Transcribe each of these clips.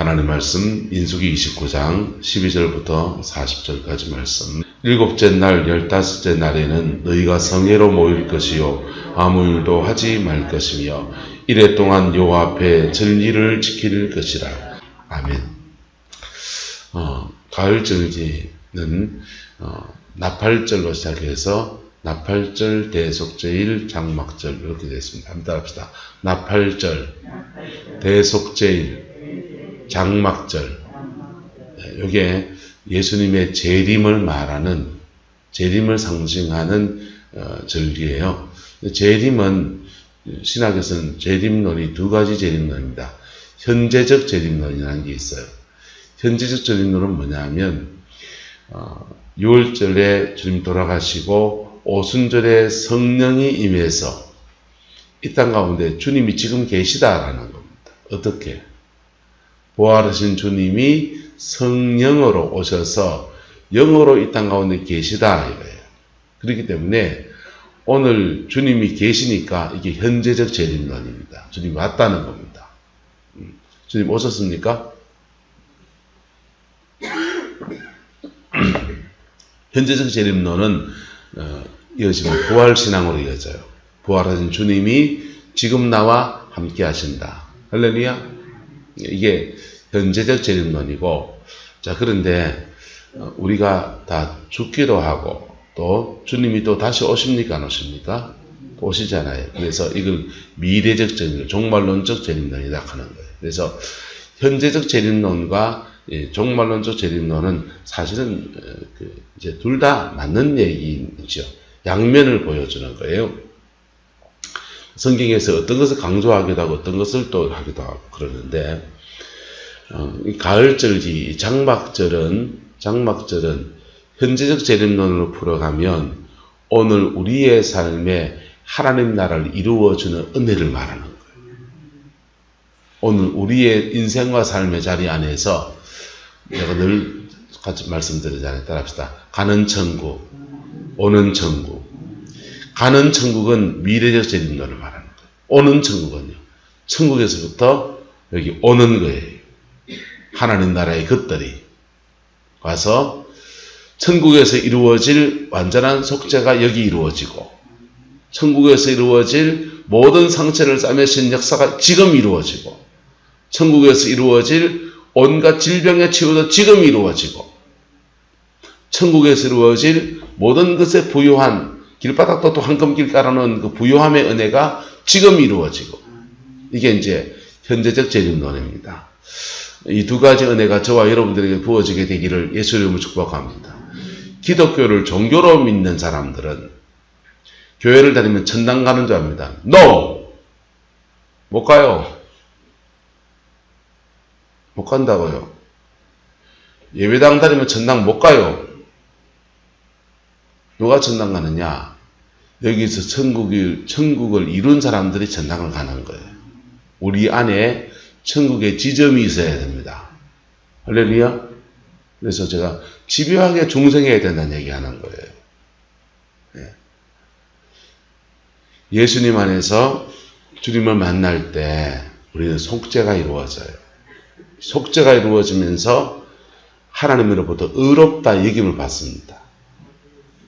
하나님 말씀 민수기 29장 12절부터 40절까지 말씀. 일곱째 날 15째 날에는 너희가 성회로 모일 것이요 아무 일도 하지 말 것이며 이래 동안 여호와 앞에 절기를 지킬 것이라. 아멘. 가을 절기는 나팔절로 시작해서 나팔절, 대속제일, 장막절 이렇게 되어 있습니다. 한번 따라합시다. 나팔절, 대속제일, 장막절. 이게 예수님의 재림을 말하는, 재림을 상징하는 절기예요. 재림은 신학에서는 재림론이 두 가지 재림론입니다. 현재적 재림론이라는 게 있어요. 현재적 재림론은 뭐냐면 6월절에 주님 돌아가시고 오순절에 성령이 임해서 이 땅 가운데 주님이 지금 계시다라는 겁니다. 어떻게? 부활하신 주님이 성령으로 오셔서 영으로 이 땅 가운데 계시다 이거예요. 그렇기 때문에 오늘 주님이 계시니까 이게 현재적 재림론입니다. 주님 왔다는 겁니다. 주님 오셨습니까? 현재적 재림론은 이어지면 부활신앙으로 이어져요. 부활하신 주님이 지금 나와 함께 하신다. 할렐루야. 이게 현재적 재림론이고, 자, 그런데 우리가 다 죽기도 하고 또 주님이 또 다시 오십니까 안 오십니까? 오시잖아요. 그래서 이걸 미래적 재림론, 종말론적 재림론이다 하는 거예요. 그래서 현재적 재림론과 종말론적 재림론은 사실은 이제 둘 다 맞는 얘기죠. 양면을 보여주는 거예요. 성경에서 어떤 것을 강조하기도 하고 어떤 것을 또 하기도 하고 그러는데, 이 가을절기, 장막절은 현재적 재림론으로 풀어가면 오늘 우리의 삶에 하나님 나라를 이루어주는 은혜를 말하는 거예요. 오늘 우리의 인생과 삶의 자리 안에서 내가 늘 같이 말씀드리잖아요. 따라합시다. 가는 천국, 오는 천국. 가는 천국은 미래적 재림론을 말하는 거예요. 오는 천국은요, 천국에서부터 여기 오는 거예요. 하나님 나라의 것들이 와서 천국에서 이루어질 완전한 속죄가 여기 이루어지고, 천국에서 이루어질 모든 상처를 싸매신 역사가 지금 이루어지고, 천국에서 이루어질 온갖 질병의 치유도 지금 이루어지고, 천국에서 이루어질 모든 것에 부유한 길바닥도 또 황금길 깔아놓은 그 부유함의 은혜가 지금 이루어지고, 이게 이제 현재적 재림론입니다. 이 두 가지 은혜가 저와 여러분들에게 부어지게 되기를 예수 이름으로 축복합니다. 기독교를 종교로 믿는 사람들은 교회를 다니면 천당 가는 줄 압니다. No! 못 가요. 못 간다고요. 예배당 다니면 천당 못 가요. 누가 천당 가느냐? 여기서 천국을 이룬 사람들이 천당을 가는 거예요. 우리 안에 천국의 지점이 있어야 됩니다. 할렐루야. 그래서 제가 집요하게 중생해야 된다는 얘기하는 거예요. 네. 예수님 안에서 주님을 만날 때 우리는 속죄가 이루어져요. 속죄가 이루어지면서 하나님으로부터 의롭다 여김을 받습니다.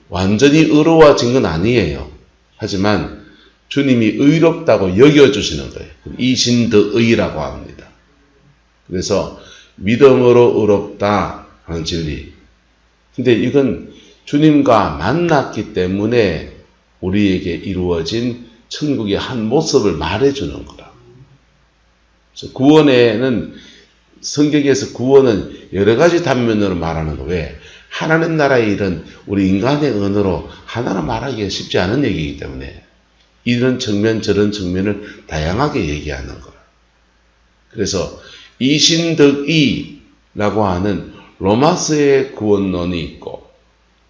완전히 의로워진 건 아니에요. 하지만 주님이 의롭다고 여겨주시는 거예요. 이신더의라고 합니다. 그래서 믿음으로 의롭다 하는 진리. 근데 이건 주님과 만났기 때문에 우리에게 이루어진 천국의 한 모습을 말해주는 거라. 그래서 구원에는, 성경에서 구원은 여러 가지 단면으로 말하는 거. 왜? 하나님 나라의 일은 우리 인간의 언어로 하나로 말하기가 쉽지 않은 얘기이기 때문에 이런 측면 저런 측면을 다양하게 얘기하는 거라. 그래서 이신덕이라고 하는 로마서의 구원론이 있고,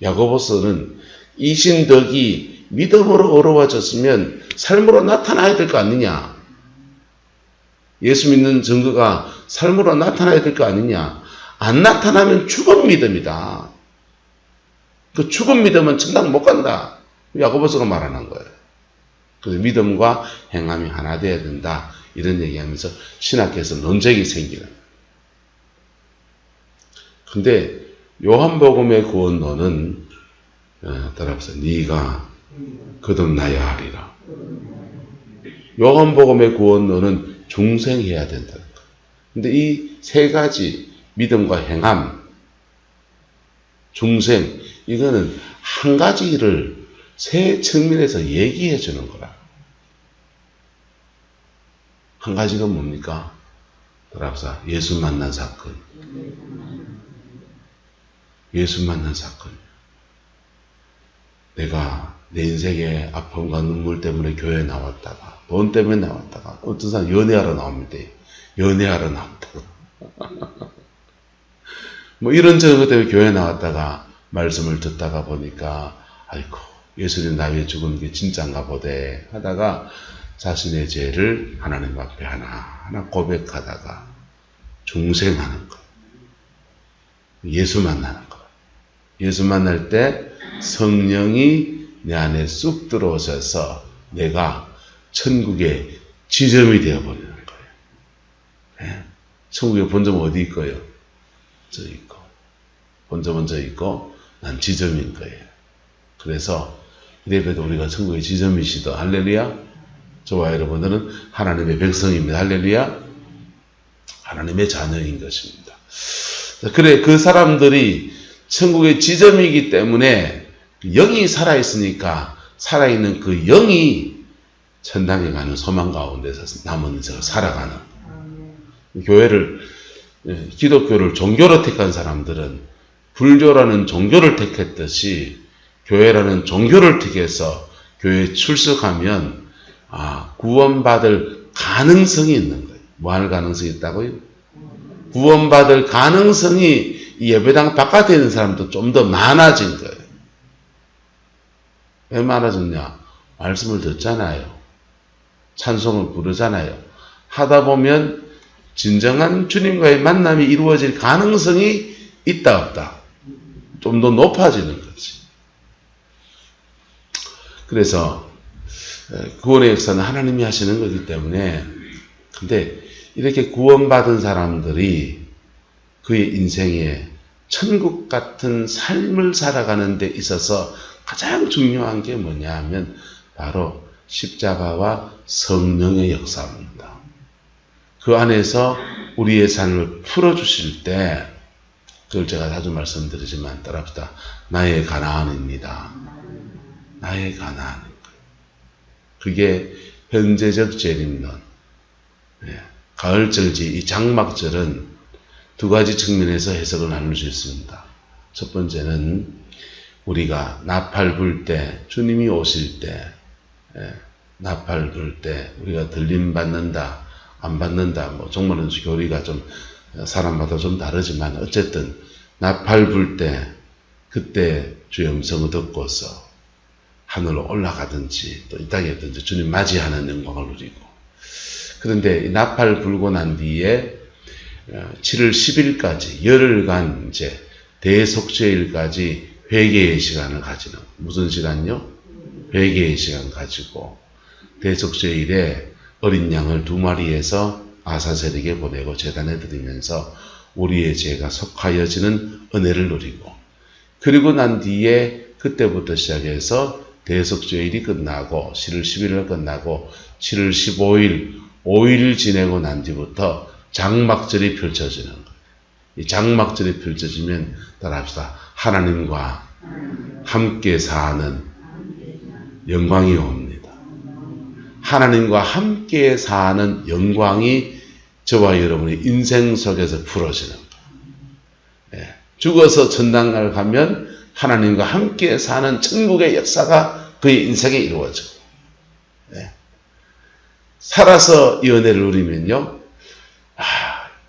야고보서는 이신덕이 믿음으로 어려워졌으면 삶으로 나타나야 될 거 아니냐. 예수 믿는 증거가 삶으로 나타나야 될 거 아니냐. 안 나타나면 죽은 믿음이다. 그 죽은 믿음은 천당 못 간다. 야고보서가 말하는 거예요. 그래서 믿음과 행함이 하나 되어야 된다. 이런 얘기하면서 신학계에서 논쟁이 생기는 거예요. 근데 요한복음의 구원론은 따라서 네가 거듭나야 하리라. 요한복음의 구원론은 중생해야 된다는 거. 근데 이 세 가지 믿음과 행함, 중생, 이거는 한 가지를 세 측면에서 얘기해 주는 거라. 한 가지가 뭡니까? 따라서 예수 만난 사건. 예수 만난 사건. 내가 내 인생의 아픔과 눈물 때문에 교회에 나왔다가, 돈 때문에 나왔다가, 어떤 사람 연애하러 나옵니다. 연애하러 나왔다가. 뭐 이런저런 것 때문에 교회에 나왔다가 말씀을 듣다가 보니까 아이고 예수님 나 위해 죽은 게 진짜인가 보대 하다가 자신의 죄를 하나님 앞에 하나하나 고백하다가 중생하는 것. 예수 만나는 것. 예수 만날 때 성령이 내 안에 쑥 들어오셔서 내가 천국의 지점이 되어버리는 거예요. 네? 천국의 본점은 어디 있고요? 저 있고. 본점은 저 있고 난 지점인 거예요. 그래서 이래봬도 우리가 천국의 지점이시다. 할렐루야. 저와 여러분들은 하나님의 백성입니다. 할렐루야. 하나님의 자녀인 것입니다. 그래 그 사람들이 천국의 지점이기 때문에 영이 살아있으니까 살아있는 그 영이 천당에 가는 소망 가운데서 남은 인생을 살아가는 교회를 기독교를 종교로 택한 사람들은 불교라는 종교를 택했듯이 교회라는 종교를 택해서 교회에 출석하면 구원받을 가능성이 있는 거예요. 뭐 할 가능성이 있다고요? 구원받을 가능성이 이 예배당 바깥에 있는 사람도 좀 더 많아진 거예요. 왜 많아졌냐? 말씀을 듣잖아요. 찬송을 부르잖아요. 하다 보면 진정한 주님과의 만남이 이루어질 가능성이 있다 없다. 좀 더 높아지는 거지. 그래서 구원의 역사는 하나님이 하시는 거기 때문에 근데 이렇게 구원받은 사람들이 그의 인생에 천국 같은 삶을 살아가는 데 있어서 가장 중요한 게 뭐냐 하면 바로 십자가와 성령의 역사입니다. 그 안에서 우리의 삶을 풀어주실 때 그걸 제가 자주 말씀드리지만 따라합시다. 나의 가나안입니다. 나의 가나안. 그게 현재적 재림론. 가을절지 이 장막절은 두 가지 측면에서 해석을 나눌 수 있습니다. 첫 번째는 우리가 나팔 불 때 주님이 오실 때 나팔 불 때 우리가 들림 받는다 안 받는다 뭐 정말은 교리가 좀 사람마다 좀 다르지만 어쨌든 나팔 불 때 그때 주의 음성을 듣고서 하늘로 올라가든지 또 이 땅에 있든지 주님 맞이하는 영광을 누리고 그런데 나팔 불고 난 뒤에 7월 10일까지 열흘간 이제 대속죄일까지 회개의 시간을 가지는 무슨 시간요? 회개의 시간 가지고 대속죄일에 어린 양을 2마리에서 아사셀에게 보내고 제단에 드리면서 우리의 죄가 속하여지는 은혜를 누리고 그리고 난 뒤에 그때부터 시작해서 대속죄일이 끝나고 7월 11일 끝나고 7월 15일 5일 지내고 난 뒤부터 장막절이 펼쳐지는 거예요. 이 장막절이 펼쳐지면 따라합시다. 하나님과 함께 사는 영광이 옵니다. 하나님과 함께 사는 영광이 저와 여러분의 인생 속에서 풀어지는 거예요. 죽어서 천당을 가면 하나님과 함께 사는 천국의 역사가 그의 인생에 이루어져요. 살아서 이 은혜를 누리면요.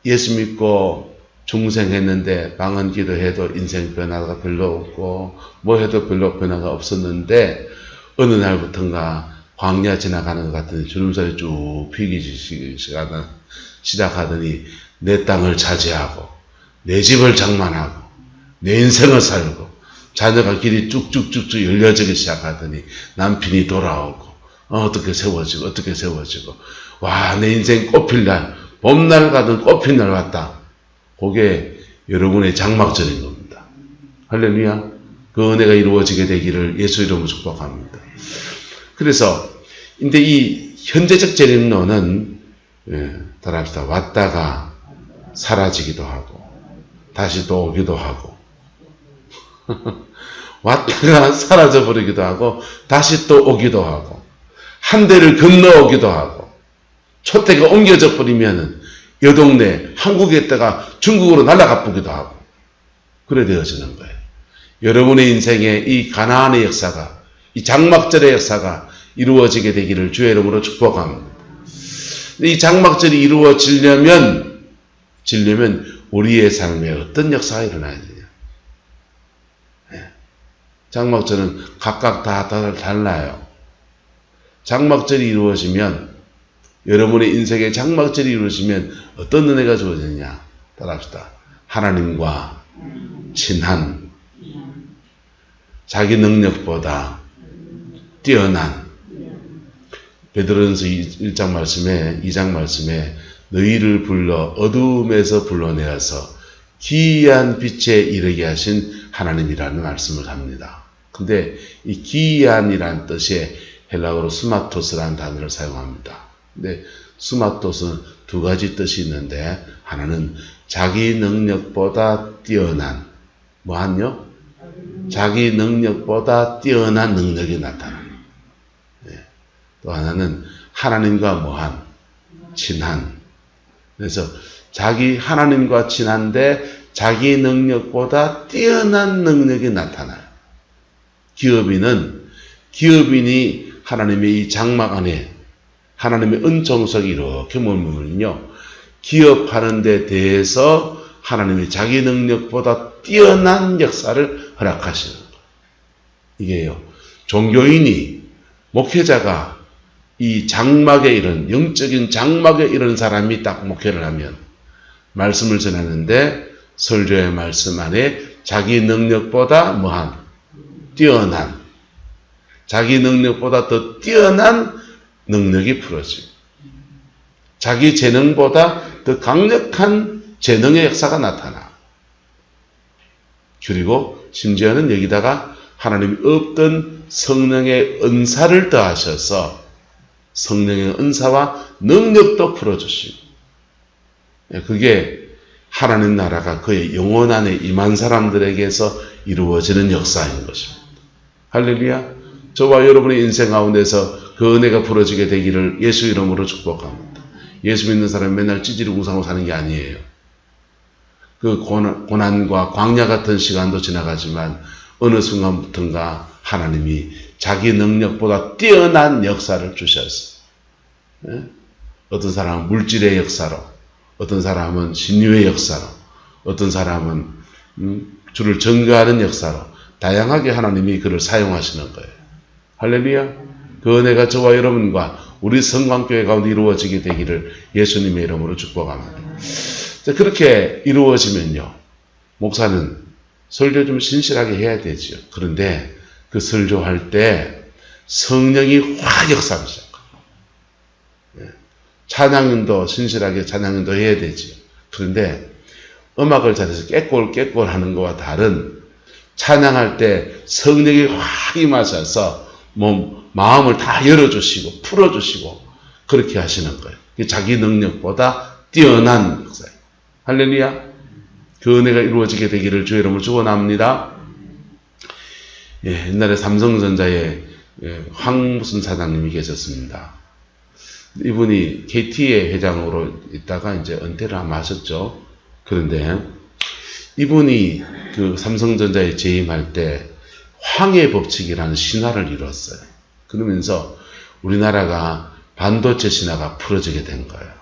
예수 믿고 중생했는데 방언 기도해도 인생 변화가 별로 없고 뭐 해도 별로 변화가 없었는데 어느 날부터인가 광야 지나가는 것 같더니 주름살이 쭉 피기 시작하더니 내 땅을 차지하고 내 집을 장만하고 내 인생을 살고 자녀가 길이 쭉쭉쭉쭉 열려지기 시작하더니 남편이 돌아오고 어떻게 세워지고 와 내 인생 꽃필 날 봄날 가던 꽃핀 날 왔다. 그게 여러분의 장막절인 겁니다. 할렐루야. 그 은혜가 이루어지게 되기를 예수 이름으로 축복합니다. 그래서 근데 이 현재적 재림론은 따라합시다. 왔다가 사라지기도 하고 다시 또 오기도 하고 왔다가 사라져 버리기도 하고 다시 또 오기도 하고 한 대를 건너오기도 하고 초대가 옮겨져 버리면은 여 동네 한국에 있다가 중국으로 날아가 보기도 하고 그래 되어지는 거예요. 여러분의 인생에 이 가나안의 역사가 이 장막절의 역사가 이루어지게 되기를 주의 이름으로 축복합니다. 이 장막절이 이루어지려면 우리의 삶에 어떤 역사가 일어나야 되냐. 장막절은 각각 다 달라요. 장막절이 이루어지면 여러분의 인생에 장막절이 이루어지면 어떤 은혜가 주어지느냐. 따라합시다. 하나님과 친한 자기 능력보다 뛰어난 베드로전서 1장 말씀에 2장 말씀에 너희를 불러 어두움에서 불러내어서 기이한 빛에 이르게 하신 하나님이라는 말씀을 합니다. 근데 이 기이한이라는 뜻의 헬라어로 스마토스라는 단어를 사용합니다. 근데 스마토스는 두 가지 뜻이 있는데 하나는 자기 능력보다 뛰어난 뭐한요? 자기 능력보다 뛰어난 능력이 나타나는. 또 하나는 하나님과 뭐한? 친한. 그래서 하나님과 친한데 자기 능력보다 뛰어난 능력이 나타나요. 기업인이 하나님의 이 장막 안에 하나님의 은총석이 이렇게 머물면요. 기업하는 데 대해서 하나님이 자기 능력보다 뛰어난 역사를 허락하시는 거예요. 이게요. 종교인이, 목회자가 이 장막에 이런, 영적인 장막에 이런 사람이 딱 목회를 하면 말씀을 전하는데 설교의 말씀 안에 자기 능력보다 뭐한? 뛰어난, 자기 능력보다 더 뛰어난 능력이 풀어지고 자기 재능보다 더 강력한 재능의 역사가 나타나. 그리고 심지어는 여기다가 하나님이 없던 성령의 은사를 더하셔서 성령의 은사와 능력도 풀어주시고 그게 하나님 나라가 그의 영혼 안에 임한 사람들에게서 이루어지는 역사인 것입니다. 할렐루야. 저와 여러분의 인생 가운데서 그 은혜가 풀어지게 되기를 예수 이름으로 축복합니다. 예수 믿는 사람은 맨날 찌질이 구상하고 사는 게 아니에요. 그 고난과 광야 같은 시간도 지나가지만 어느 순간부터인가 하나님이 자기 능력보다 뛰어난 역사를 주셨어요. 어떤 사람은 물질의 역사로, 어떤 사람은 신유의 역사로, 어떤 사람은 주를 전가하는 역사로 다양하게 하나님이 그를 사용하시는 거예요. 할렐루야. 그 은혜가 저와 여러분과 우리 성광교회 가운데 이루어지게 되기를 예수님의 이름으로 축복합니다. 그렇게 이루어지면요. 목사는 설교 좀 신실하게 해야 되죠. 그런데 그 설교할 때 성령이 확 역사하기 시작합니다. 찬양도 신실하게 찬양도 해야 되죠. 그런데 음악을 잘해서 깨꼴 하는 것과 다른 찬양할 때 성령이 확 임하셔서 마음을 다 열어주시고 풀어주시고 그렇게 하시는 거예요. 자기 능력보다 뛰어난 역사예요. 할렐루야. 그 은혜가 이루어지게 되기를 주의 이름으로 축원합니다. 옛날에 삼성전자에 황 무슨 사장님이 계셨습니다. 이분이 KT의 회장으로 있다가 이제 은퇴를 아마 하셨죠. 그런데 이분이 그 삼성전자에 재임할 때 황해 법칙이라는 신화를 이뤘어요. 그러면서 우리나라가 반도체 신화가 풀어지게 된 거예요.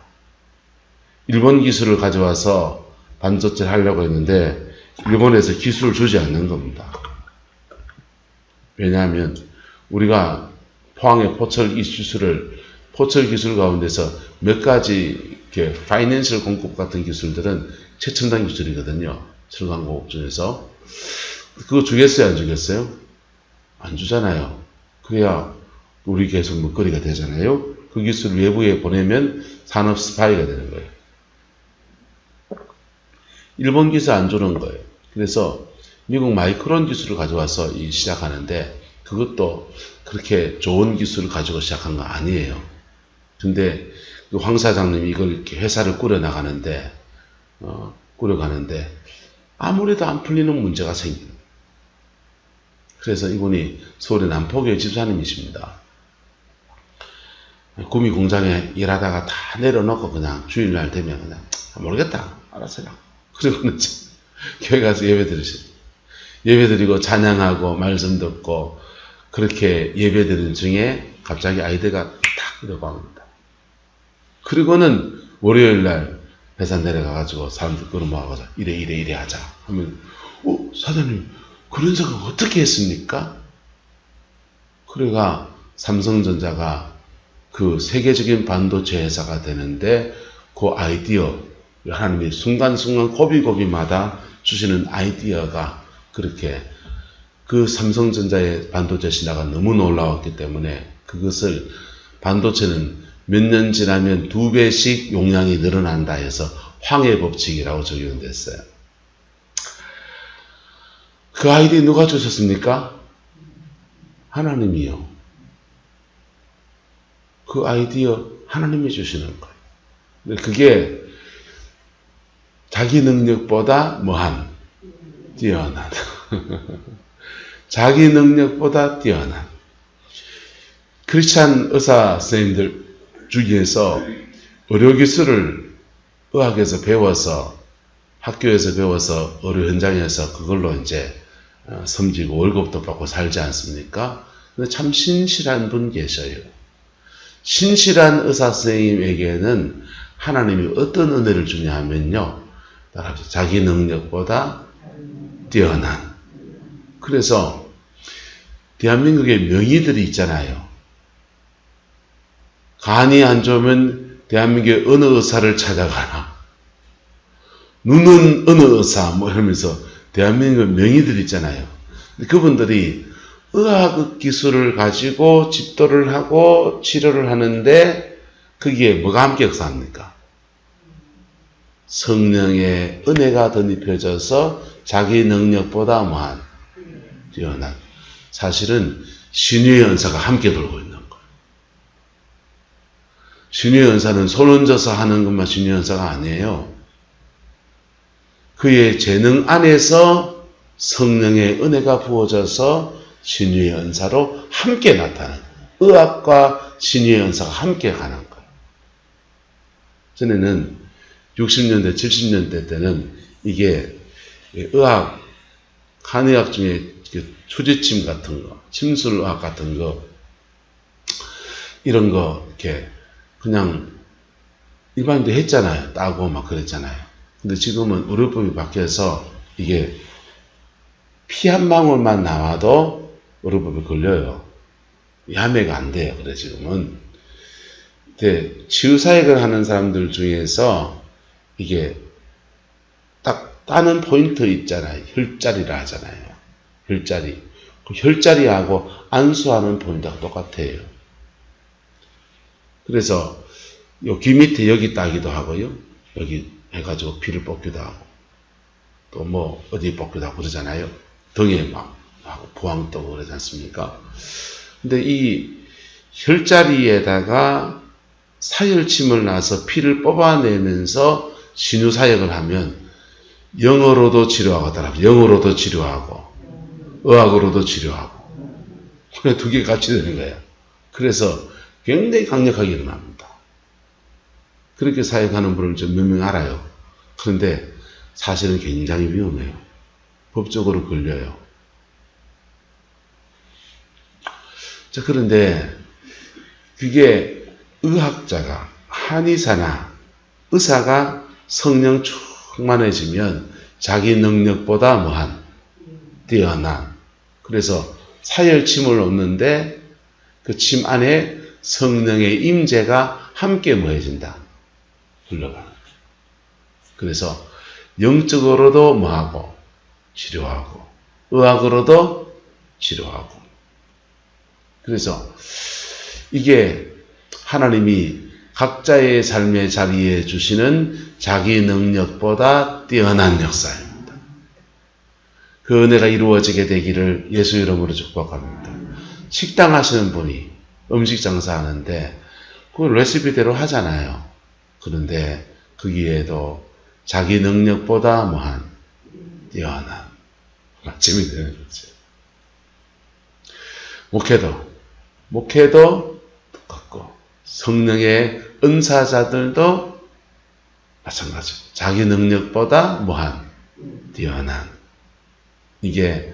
일본 기술을 가져와서 반도체를 하려고 했는데 일본에서 기술을 주지 않는 겁니다. 왜냐하면 우리가 포항의 포철 기술 가운데서 몇 가지 이렇게 파이낸셜 공급 같은 기술들은 최첨단 기술이거든요. 철강공업 중에서. 그거 주겠어요, 안 주겠어요? 안 주잖아요. 그래야 우리 계속 먹거리가 되잖아요. 그 기술을 외부에 보내면 산업 스파이가 되는 거예요. 일본 기술 안 주는 거예요. 그래서 미국 마이크론 기술을 가져와서 시작하는데 그것도 그렇게 좋은 기술을 가지고 시작한 거 아니에요. 근데 그 황 사장님이 이걸 이렇게 회사를 꾸려가는데 아무래도 안 풀리는 문제가 생기는 거예요. 그래서 이분이 서울의 남포교회 집사님이십니다. 구미 공장에 일하다가 다 내려놓고 그냥 주일날 되면 그냥 모르겠다 알았어요. 그리고는 교회 가서 예배 드리시죠. 예배 드리고 찬양하고 말씀 듣고 그렇게 예배 드리는 중에 갑자기 아이디어가 탁 들어갑니다. 그리고는 월요일날 회사 내려가가지고 사람들 끌어모아가지고 이래 하자 하면 사장님 그런 생각 어떻게 했습니까? 그래가 삼성전자가 그 세계적인 반도체 회사가 되는데 그 아이디어 하나님이 순간순간 고비고비마다 주시는 아이디어가 그렇게 그 삼성전자의 반도체 신화가 너무 놀라웠기 때문에 그것을 반도체는 몇 년 지나면 2배씩 용량이 늘어난다 해서 황해 법칙이라고 적용됐어요. 그 아이디어 누가 주셨습니까? 하나님이요. 그 아이디어 하나님이 주시는 거예요. 그게 자기 능력보다 뛰어난 자기 능력보다 뛰어난 크리스찬 의사 선생님들 중에서 의료기술을 의학에서 배워서 학교에서 배워서 의료 현장에서 그걸로 이제 섬지고 월급도 받고 살지 않습니까? 근데 참 신실한 분 계셔요. 신실한 의사 선생님에게는 하나님이 어떤 은혜를 주냐 하면요. 따라합시다. 자기 능력보다 뛰어난. 그래서 대한민국의 명의들이 있잖아요. 간이 안 좋으면 대한민국의 어느 의사를 찾아가나. 눈은 어느 의사 이러면서 대한민국 명의들 있잖아요. 그분들이 의학 기술을 가지고 집도를 하고 치료를 하는데 거기에 뭐가 함께 역사합니까? 성령의 은혜가 덧입혀져서 자기 능력보다 뛰어난. 사실은 신유의 은사가 함께 돌고 있는 거예요. 신유의 은사는 손 얹어서 하는 것만 신유의 은사가 아니에요. 그의 재능 안에서 성령의 은혜가 부어져서 신유의 은사로 함께 나타나는 의학과 신유의 은사가 함께 가는 거예요. 전에는 60년대, 70년대 때는 이게 의학, 한의학 중에 초지침 같은 거, 침술의학 같은 거, 이런 거, 이렇게 그냥 일반인도 했잖아요. 따고 막 그랬잖아요. 근데 지금은 의료법이 바뀌어서 이게 피 한 방울만 나와도 의료법에 걸려요. 야매가 안 돼요. 그래, 지금은. 근데 치유사역을 하는 사람들 중에서 이게 딱 따는 포인트 있잖아요. 혈자리라 하잖아요. 혈자리. 그 혈자리하고 안수하는 포인트가 똑같아요. 그래서 요 귀 밑에 여기 따기도 하고요. 여기 해가지고 피를 뽑기도 하고 또 뭐 어디 뽑기도 하고 그러잖아요. 등에 막 하고 부항 떠고 그러지 않습니까? 근데 이 혈자리에다가 사혈침을 놔서 피를 뽑아내면서 신유사역을 하면 영어로도 치료하고 영어로도 치료하고 의학으로도 치료하고 그래 두 개 같이 되는 거야. 그래서 굉장히 강력하게 일어납니다. 그렇게 사역하는 분을 좀 몇 명 알아요. 그런데 사실은 굉장히 위험해요. 법적으로 걸려요. 자, 그런데 그게 의학자가 한의사나 의사가 성령 충만해지면 자기 능력보다 뛰어난. 그래서 사혈침을 놓는데 그 침 안에 성령의 임재가 함께 해진다. 흘러가는. 그래서 영적으로도 치료하고 의학으로도 치료하고. 그래서 이게 하나님이 각자의 삶의 자리에 주시는 자기 능력보다 뛰어난 역사입니다. 그 은혜가 이루어지게 되기를 예수 이름으로 축복합니다. 식당 하시는 분이 음식 장사하는데 그 레시피대로 하잖아요. 그런데 거기에도 자기 능력보다 뭐한 뛰어난 맛집이 되는 거죠. 목회도 똑같고 성령의 은사자들도 마찬가지고 자기 능력보다 뭐한 뛰어난, 이게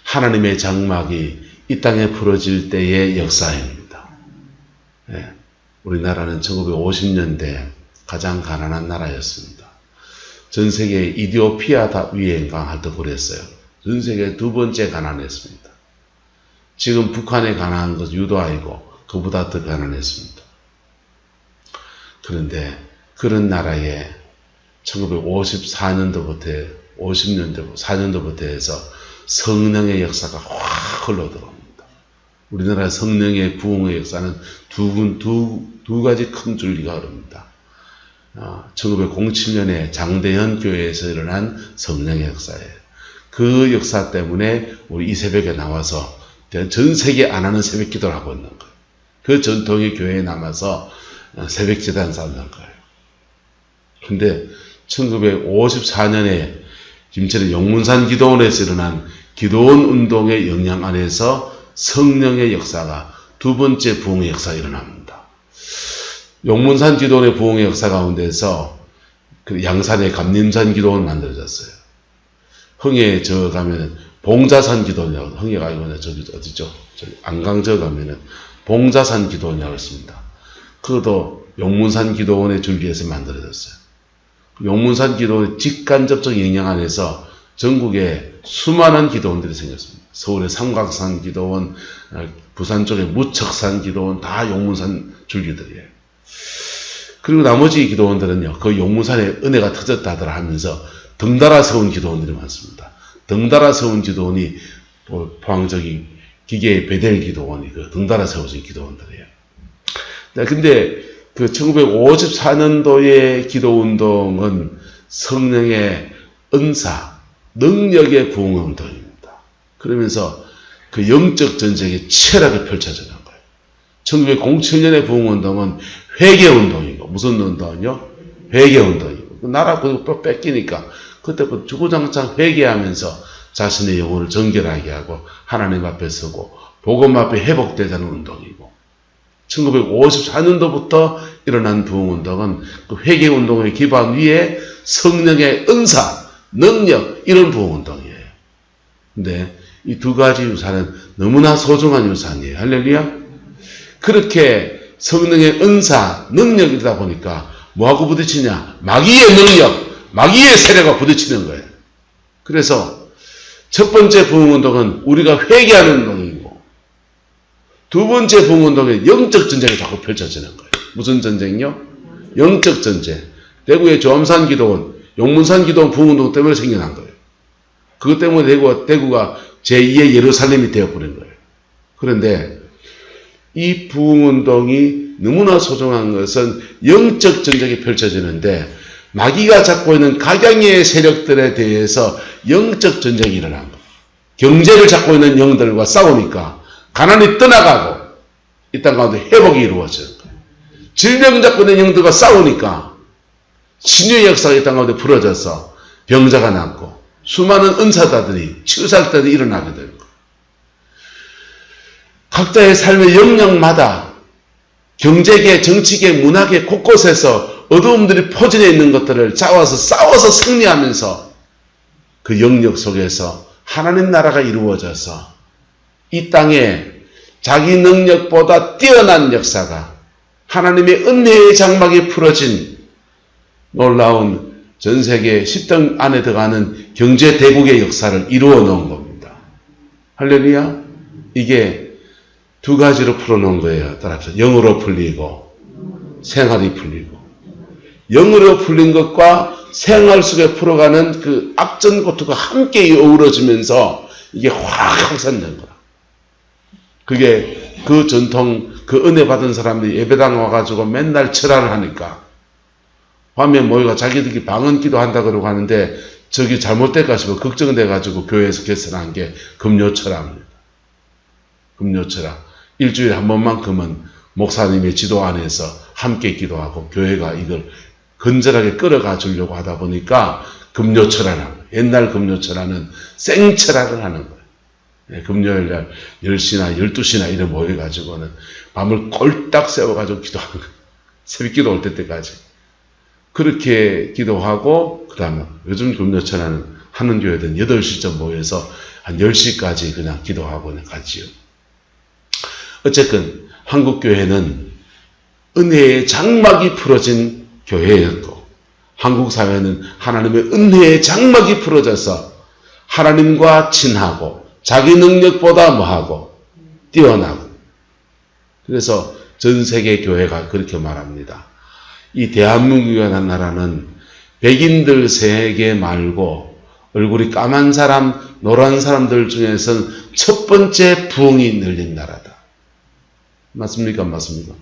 하나님의 장막이 이 땅에 풀어질 때의 역사입니다. 네. 우리나라는 1950년대 가장 가난한 나라였습니다. 전 세계 이디오피아 위행강 도 그랬어요. 전 세계 두 번째 가난했습니다. 지금 북한에 가난한 것은 유도아이고 그보다 더 가난했습니다. 그런데 그런 나라에 1954년도부터 4년도부터 해서 성령의 역사가 확 흘러들어옵니다. 우리나라 성령의 부흥의 역사는 두 가지 큰 줄기가 흐릅니다. 1907년에 장대현 교회에서 일어난 성령의 역사예요. 그 역사 때문에 우리 이 새벽에 나와서 전 세계 안 하는 새벽 기도를 하고 있는 거예요. 그 전통의 교회에 남아서 새벽 제단 쌓는 거예요. 근데 1954년에 김천의 용문산 기도원에서 일어난 기도원 운동의 영향 안에서 성령의 역사가 두 번째 부흥의 역사가 일어납니다. 용문산 기도원의 부흥의 역사 가운데서 그 양산의 감림산 기도원 만들어졌어요. 흥에 저 가면은 봉자산 기도원이라고, 흥에가 아니고 저기 어디죠? 저기 안강저 가면은 봉자산 기도원이라고 있습니다. 그것도 용문산 기도원의 줄기에서 만들어졌어요. 용문산 기도원의 직간접적 영향 안에서 전국에 수많은 기도원들이 생겼습니다. 서울의 삼각산 기도원, 부산 쪽의 무척산 기도원, 다 용문산 줄기들이에요. 그리고 나머지 기도원들은요, 그 용문산에 은혜가 터졌다더라 하면서 덩달아 세운 기도원들이 많습니다. 덩달아 세운 기도원이 포항적인 기계의 베델 기도원이 그 덩달아 세워진 기도원들이에요. 근데 그 1954년도의 기도운동은 성령의 은사, 능력의 부흥운동입니다. 그러면서 그 영적 전쟁이 치열하게 펼쳐지는 거예요. 1907년의 부흥운동은 회개운동이고, 무슨 운동이요? 회개운동이고, 나라 그거 뺏기니까 그때 그 주구장창 회개하면서 자신의 영혼을 정결하게 하고 하나님 앞에 서고 복음 앞에 회복되자는 운동이고, 1954년도부터 일어난 부흥운동은 그 회개운동의 기반 위에 성령의 은사, 능력, 이런 부흥운동이에요. 근데 이 두 가지 유산은 너무나 소중한 유산이에요. 할렐루야. 그렇게 성령의 은사, 능력이다 보니까 뭐하고 부딪히냐? 마귀의 능력, 마귀의 세력과 부딪히는 거예요. 그래서 첫 번째 부흥운동은 우리가 회개하는 운동이고, 두 번째 부흥운동은 영적 전쟁이 자꾸 펼쳐지는 거예요. 무슨 전쟁이요? 영적 전쟁. 대구의 조암산 기도원, 용문산 기도원 부흥운동 때문에 생겨난 거예요. 그것 때문에 대구가 제2의 예루살렘이 되어버린 거예요. 그런데 이 부흥운동이 너무나 소중한 것은 영적 전쟁이 펼쳐지는데, 마귀가 잡고 있는 각양의 세력들에 대해서 영적 전쟁이 일어난 거예요. 경제를 잡고 있는 영들과 싸우니까 가난이 떠나가고 이 땅 가운데 회복이 이루어지는 거예요. 질병 잡고 있는 영들과 싸우니까 신유의 역사가 이 땅 가운데 풀어져서 병자가 낫고 수많은 은사자들이, 치유사들이 일어나게 되는 거예요. 각자의 삶의 영역마다 경제계, 정치계, 문화계 곳곳에서 어두움들이 포진해 있는 것들을 싸워서 승리하면서 그 영역 속에서 하나님 나라가 이루어져서 이 땅에 자기 능력보다 뛰어난 역사가, 하나님의 은혜의 장막이 풀어진 놀라운 전 세계 10등 안에 들어가는 경제 대국의 역사를 이루어 놓은 겁니다. 할렐루야. 이게 두 가지로 풀어놓은 거예요. 따라서 영으로 풀리고 생활이 풀리고, 영으로 풀린 것과 생활 속에 풀어가는 그 악전고투가 함께 어우러지면서 이게 확 확산된 거라. 그게 그 전통, 그 은혜 받은 사람들이 예배당 와가지고 맨날 철화를 하니까 밤에 모여가 자기들이 방언 기도한다 그러고 하는데 저기 잘못될까 싶어 걱정돼가지고 교회에서 개설한 게 금요철화입니다. 금요철화. 일주일에 한 번만큼은 목사님의 지도 안에서 함께 기도하고 교회가 이걸 건전하게 끌어가 주려고 하다 보니까 금요철화라는 거예요. 옛날 금요철화는 생철화를 하는 거예요. 네, 금요일 날 10시나 12시나 이래 모여가지고는 밤을 꼴딱 세워가지고 기도하는 거예요. 새벽 기도 올 때까지. 그렇게 기도하고, 그 다음에 요즘 금요철화는 하는 교회들은 8시쯤 모여서 한 10시까지 그냥 기도하고 그냥 가지요. 어쨌든 한국교회는 은혜의 장막이 풀어진 교회였고, 한국 사회는 하나님의 은혜의 장막이 풀어져서 하나님과 친하고 자기 능력보다 뭐하고 뛰어나고, 그래서 전 세계 교회가 그렇게 말합니다. 이 대한민국이라는 나라는 백인들 세계 말고 얼굴이 까만 사람, 노란 사람들 중에서는 첫 번째 부흥이 늘린 나라다. 맞습니까? 맞습니까?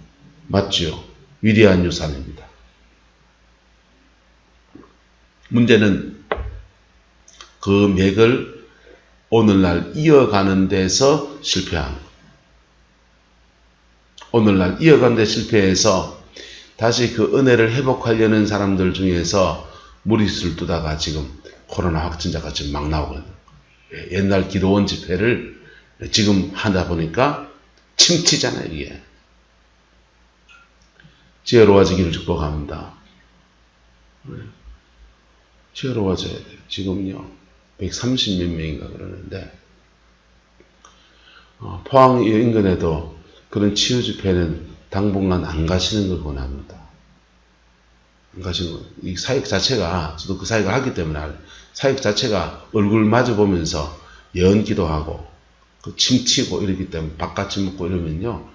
맞죠. 위대한 유산입니다. 문제는 그 맥을 오늘날 이어가는 데서 실패한 것. 오늘날 이어가는 데 실패해서 다시 그 은혜를 회복하려는 사람들 중에서 무리수를 두다가 지금 코로나 확진자가 지금 막 나오고 있는 거예요. 옛날 기도원 집회를 지금 하다 보니까 침치잖아요, 이게. 지혜로워지기를 축복합니다. 지혜로워져야 돼요. 지금요, 130몇 명인가 그러는데, 포항 인근에도 그런 치유 집회는 당분간 안 가시는 걸 권합니다. 안 가시는 거. 이 사역 자체가, 저도 그 사역을 하기 때문에 사역 자체가 얼굴 마주 보면서 예언 기도하고, 그 침치고 이러기 때문에 밥같이 먹고 이러면요,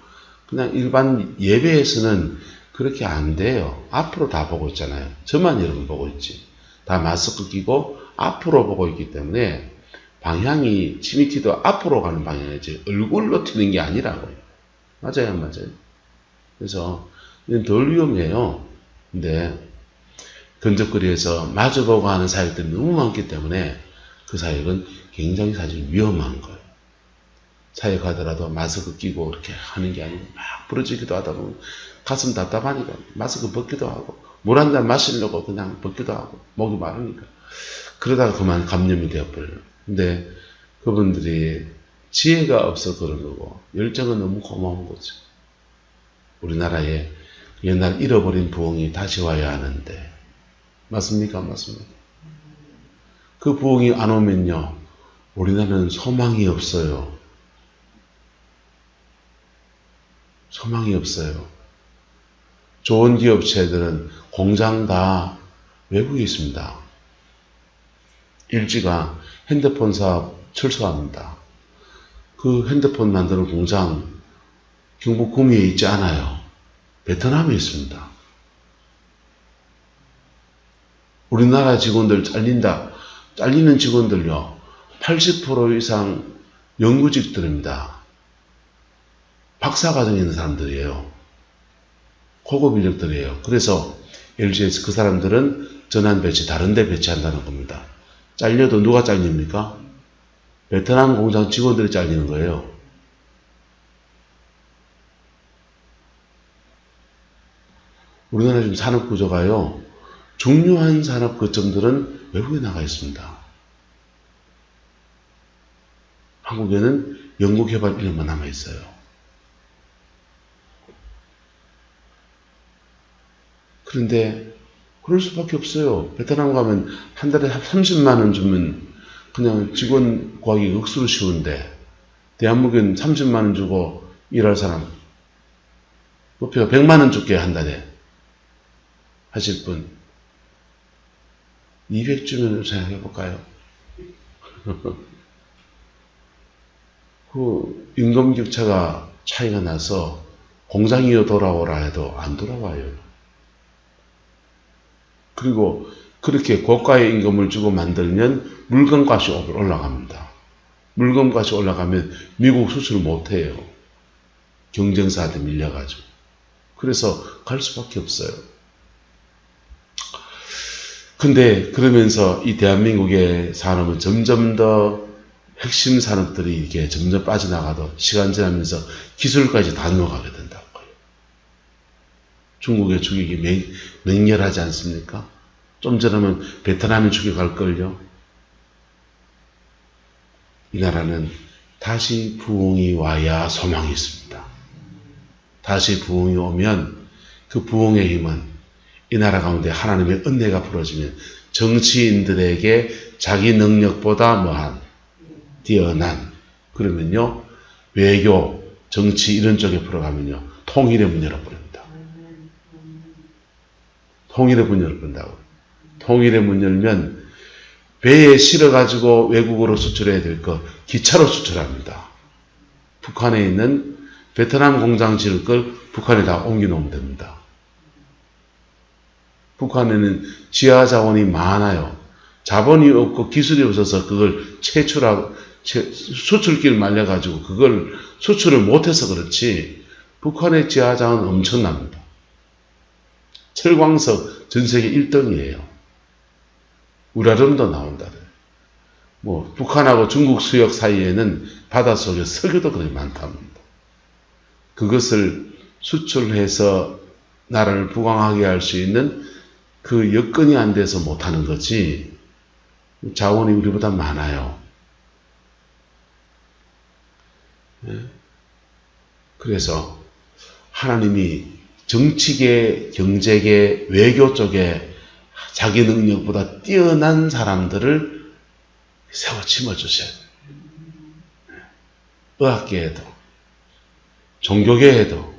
그냥 일반 예배에서는 그렇게 안 돼요. 앞으로 다 보고 있잖아요. 저만 여러분 보고 있지. 다 마스크 끼고 앞으로 보고 있기 때문에 방향이 치미티도 앞으로 가는 방향이지 얼굴로 튀는 게 아니라고요. 맞아요, 안 맞아요? 그래서 이건 덜 위험해요. 근데 근접거리에서 마주보고 하는 사역들이 너무 많기 때문에 그 사역은 굉장히 사실 위험한 거예요. 사역하더라도 마스크 끼고 이렇게 하는 게 아니고 막 부러지기도 하다 보면 가슴 답답하니까 마스크 벗기도 하고 물 한 잔 마시려고 그냥 벗기도 하고 목이 마르니까 그러다가 그만 감염이 되어버려요. 근데 그분들이 지혜가 없어 그런 거고 열정은 너무 고마운 거죠. 우리나라에 옛날 잃어버린 부흥이 다시 와야 하는데 맞습니까? 맞습니다. 그 부흥이 안 오면요 우리나라는 소망이 없어요. 소망이 없어요. 좋은 기업체들은 공장 다 외국에 있습니다. LG가 핸드폰 사업 철수합니다. 그 핸드폰 만드는 공장 경북 구미에 있지 않아요. 베트남에 있습니다. 우리나라 직원들 잘리는 직원들요 80% 이상 연구직들입니다. 박사과정에 있는 사람들이에요. 고급 인력들이에요. 그래서 LG에서 그 사람들은 전환 배치 다른 데 배치한다는 겁니다. 잘려도 누가 잘립니까? 베트남 공장 직원들이 잘리는 거예요. 우리나라 지금 산업 구조가요. 중요한 산업 거점들은 외국에 나가 있습니다. 한국에는 연구개발 인력만 남아 있어요. 그런데 그럴 수밖에 없어요. 베트남 가면 한 달에 30만 원 주면 그냥 직원 구하기 억수로 쉬운데 대한민국은 30만 원 주고 일할 사람 목표가 100만 원 줄게 한 달에 하실 분 200주면 생각해 볼까요? 그 임금 격차가 차이가 나서 공장이요 돌아오라 해도 안 돌아와요. 그리고 그렇게 고가의 임금을 주고 만들면 물건값이 올라갑니다. 물건값이 올라가면 미국 수출을 못해요. 경쟁사한테 밀려가지고. 그래서 갈 수밖에 없어요. 근데 그러면서 이 대한민국의 산업은 점점 더 핵심 산업들이 이게 점점 빠져나가도 시간 지나면서 기술까지 다 넘어가게 된다고요. 중국의 추격이 맹렬하지 않습니까? 좀 전에는 베트남이 추격할걸요. 이 나라는 다시 부흥이 와야 소망이 있습니다. 다시 부흥이 오면 그 부흥의 힘은 이 나라 가운데 하나님의 은혜가 풀어지면 정치인들에게 자기 능력보다 뭐한 뛰어난, 그러면요 외교, 정치 이런 쪽에 풀어가면요 통일의 문 열어버립니다. 통일의 문 열어버린다고. 통일의 문 열면 배에 실어가지고 외국으로 수출해야 될 거 기차로 수출합니다. 북한에 있는 베트남 공장 지을 걸 북한에다 옮겨놓으면 됩니다. 북한에는 지하 자원이 많아요. 자본이 없고 기술이 없어서 그걸 수출길 말려가지고 그걸 수출을 못해서 그렇지 북한의 지하 자원은 엄청납니다. 철광석 전 세계 1등이에요. 우라름도 나온다. 뭐 북한하고 중국 수역 사이에는 바닷속에 석유도 그렇게 많답니다. 그것을 수출해서 나라를 부강하게 할 수 있는 그 여건이 안 돼서 못하는 거지 자원이 우리보다 많아요. 그래서 하나님이 정치계, 경제계, 외교 쪽에 자기 능력보다 뛰어난 사람들을 세워 심어주셔야 돼요. 의학계에도, 종교계에도,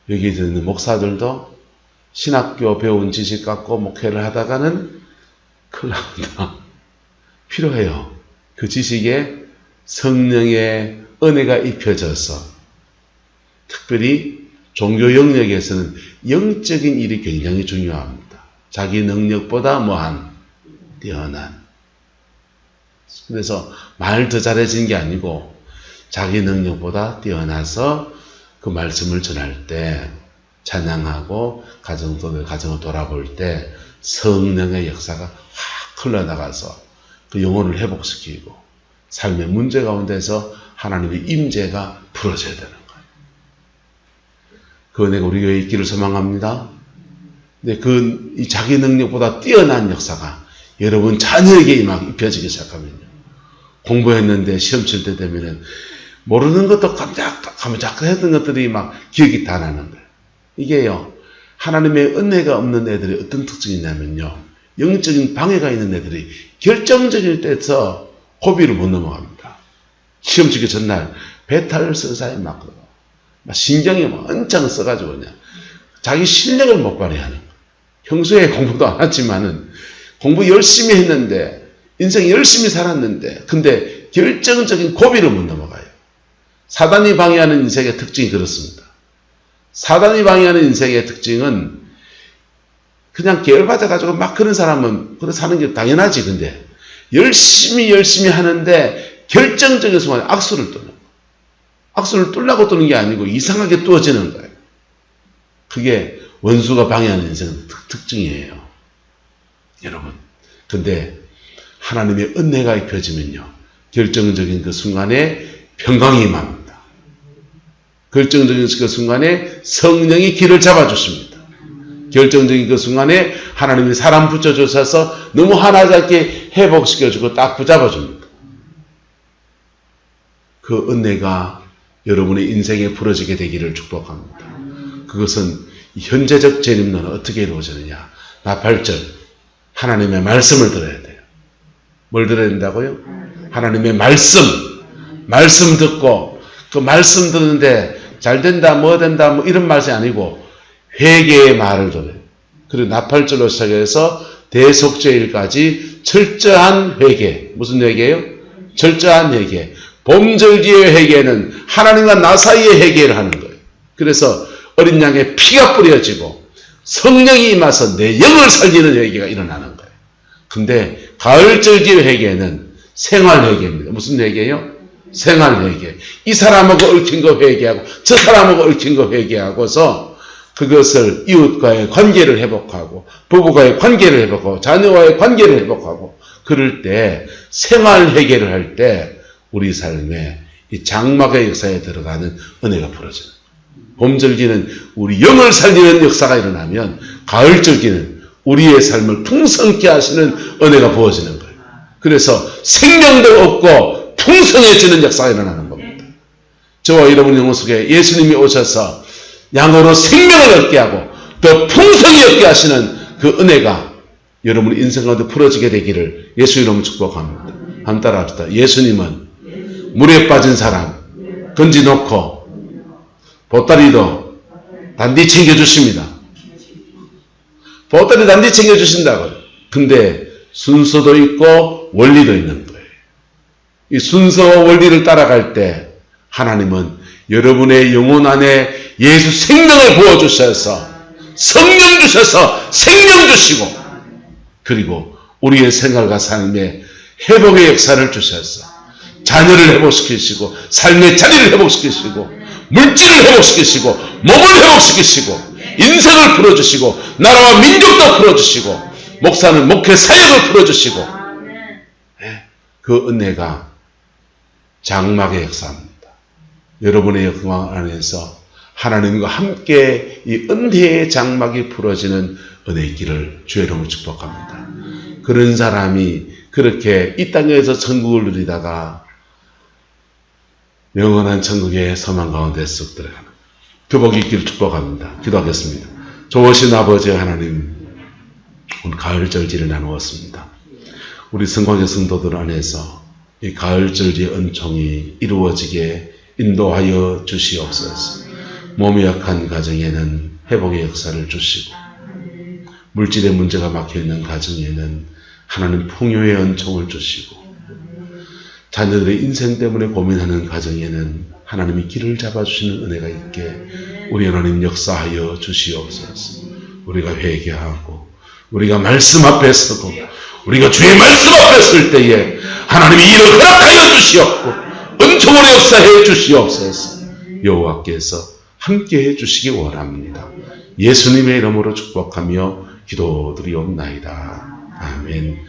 여기 있는 목사들도 신학교 배운 지식 갖고 목회를 하다가는 큰일 납니다. 필요해요. 그 지식에 성령의 은혜가 입혀져서 특별히 종교 영역에서는 영적인 일이 굉장히 중요합니다. 자기 능력보다 뭐한 뛰어난. 그래서 말 더 잘해진 게 아니고 자기 능력보다 뛰어나서 그 말씀을 전할 때 찬양하고 가정을 돌아볼 때 성령의 역사가 확 흘러나가서 그 영혼을 회복시키고 삶의 문제 가운데서 하나님의 임재가 풀어져야 되는 거예요. 그 은혜가 우리 교회에 있기를 소망합니다. 근데 이 자기 능력보다 뛰어난 역사가 여러분 자녀에게 막 입혀지기 시작하면요. 공부했는데 시험 칠 때 되면은 모르는 것도 깜짝 했던 것들이 막 기억이 다 나는 거예요. 이게요, 하나님의 은혜가 없는 애들이 어떤 특징이 있냐면요, 영적인 방해가 있는 애들이 결정적일 때서 고비를 못 넘어갑니다. 시험 치기 전날 배탈을 쓴 사람이 막 신경이 막 엄청 써가지고 그냥 자기 실력을 못 발휘하는 거예요. 평소에 공부도 안 했지만은 공부 열심히 했는데 인생 열심히 살았는데 근데 결정적인 고비를 못 넘어가요. 사단이 방해하는 인생의 특징이 그렇습니다. 사단이 방해하는 인생의 특징은 그냥 계열받아가지고 막 그런 사람은 그런 사는 게 당연하지. 근데 열심히 하는데 결정적인 순간에 악수를 뜨는 거예요. 악수를 뚫려고 뜨는 게 아니고 이상하게 뚫어지는 거예요. 그게 원수가 방해하는 인생의 특징이에요. 여러분. 근데 하나님의 은혜가 입혀지면요. 결정적인 그 순간에 평강이 임합니다. 결정적인 그 순간에 성령이 길을 잡아주십니다. 결정적인 그 순간에 하나님이 사람 붙여주셔서 너무 하나잡게 회복시켜주고 딱 붙잡아줍니다. 그 은혜가 여러분의 인생에 풀어지게 되기를 축복합니다. 그것은 현재적 재림론은 어떻게 이루어지느냐. 나팔절 하나님의 말씀을 들어야 돼요. 뭘 들어야 된다고요? 하나님의 말씀 듣고 그 말씀 듣는데 잘 된다 뭐 된다 뭐 이런 말이 아니고 회개의 말을 들어요. 그리고 나팔절로 시작해서 대속죄일까지 철저한 회개. 무슨 회개예요? 철저한 회개. 봄절기의 회개는 하나님과 나 사이의 회개를 하는 거예요. 그래서 어린 양의 피가 뿌려지고 성령이 임해서 내 영을 살리는 회개가 일어나는 거예요. 근데 가을절기의 회개는 생활 회개입니다. 무슨 회개예요? 생활회개. 이 사람하고 얽힌 거 회개하고 저 사람하고 얽힌 거 회개하고서 그것을 이웃과의 관계를 회복하고 부부와의 관계를 회복하고 자녀와의 관계를 회복하고 그럴 때 생활회개를 할 때 우리 삶에 이 장막의 역사에 들어가는 은혜가 풀어져요. 봄절기는 우리 영을 살리는 역사가 일어나면 가을절기는 우리의 삶을 풍성케 하시는 은혜가 부어지는 거예요. 그래서 생명도 없고 풍성해지는 역사가 일어나는 겁니다. 저와 여러분 영혼 속에 예수님이 오셔서 양으로 생명을 얻게 하고 더 풍성히 얻게 하시는 그 은혜가 여러분의 인생 가운데 풀어지게 되기를 예수 이름으로 축복합니다. 한 따라 합시다. 예수님은 물에 빠진 사람 건지 놓고 보따리도 단디 챙겨주십니다. 보따리 단디 챙겨주신다고요. 근데 순서도 있고 원리도 있는 거예요. 이 순서와 원리를 따라갈 때 하나님은 여러분의 영혼 안에 예수 생명을 부어주셔서 성령 주셔서 생명 주시고 그리고 우리의 생활과 삶에 회복의 역사를 주셔서 자녀를 회복시키시고 삶의 자리를 회복시키시고 물질을 회복시키시고 몸을 회복시키시고 인생을 풀어주시고 나라와 민족도 풀어주시고 목사는 목회 사역을 풀어주시고 그 은혜가 장막의 역사입니다. 여러분의 역사 안에서 하나님과 함께 이 은혜의 장막이 풀어지는 은혜 있기를 주의 이름으로 축복합니다. 그런 사람이 그렇게 이 땅에서 천국을 누리다가 영원한 천국의 소망 가운데 쑥 들어가는 그 복이 있기를 축복합니다. 기도하겠습니다. 좋으신 아버지 하나님, 오늘 가을절기를 나누었습니다. 우리 성광의 성도들 안에서 이 가을절기의 은총이 이루어지게 인도하여 주시옵소서. 몸이 약한 가정에는 회복의 역사를 주시고 물질의 문제가 막혀있는 가정에는 하나님 풍요의 은총을 주시고 자녀들의 인생 때문에 고민하는 가정에는 하나님이 길을 잡아주시는 은혜가 있게 우리 하나님 역사하여 주시옵소서. 우리가 회개하고 우리가 말씀 앞에 서고 우리가 주의 말씀 앞에 설 때에 하나님이 이를 허락하여 주시옵고 은총으로 역사해 주시옵소서. 여호와께서 함께해 주시기 원합니다. 예수님의 이름으로 축복하며 기도드리옵나이다. 아멘.